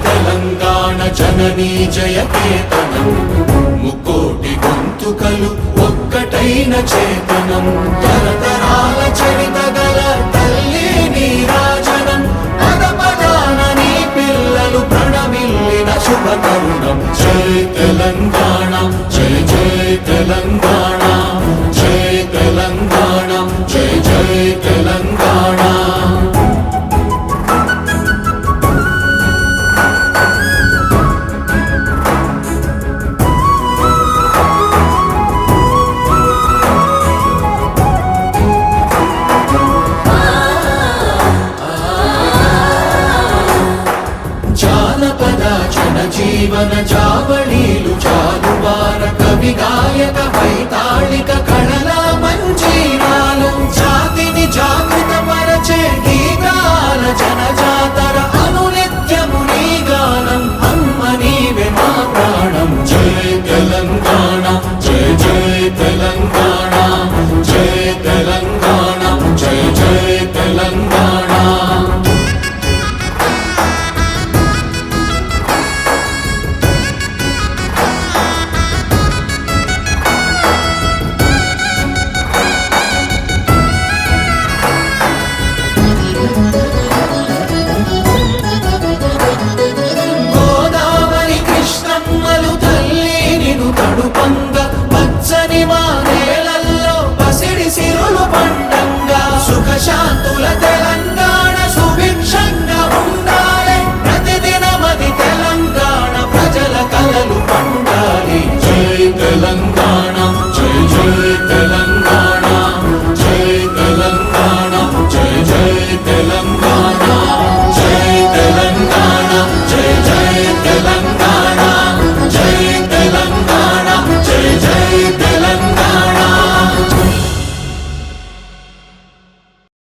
తెలంగాణ జననీ జయకేతనం ముక్కోటి గొంతుకలు ఒక్కటైన చేతనం తరతరాల చరిత గల తల్లి నీరాజనం పద పదాన నీ పిల్లలు ప్రణమిల్లిన శుభ తరుణం జై తెలంగాణ జై జై తెలంగాణ జై తెలంగాణ జై జై తెలంగాణ జీవన జావళీలు జాలువార కవి గాయక వైతాళిక కళల మంజీరాలు జాతిని జాగృత పరచే గీతాల జనజాతర అనునిత్యము నీ గానం అమ్మ నీవే మా ప్రాణం జై తెలంగాణ జై జై తెలంగాణ జై తెలంగాణ జై జై తెలంగాణ శాంతుల తెలంగాణ సుభిక్షంగా ఉండాలి ప్రతిదినమది తెలంగాణ ప్రజల కలలు పండాలి జై తెలంగాణ జై జై తెలంగాణ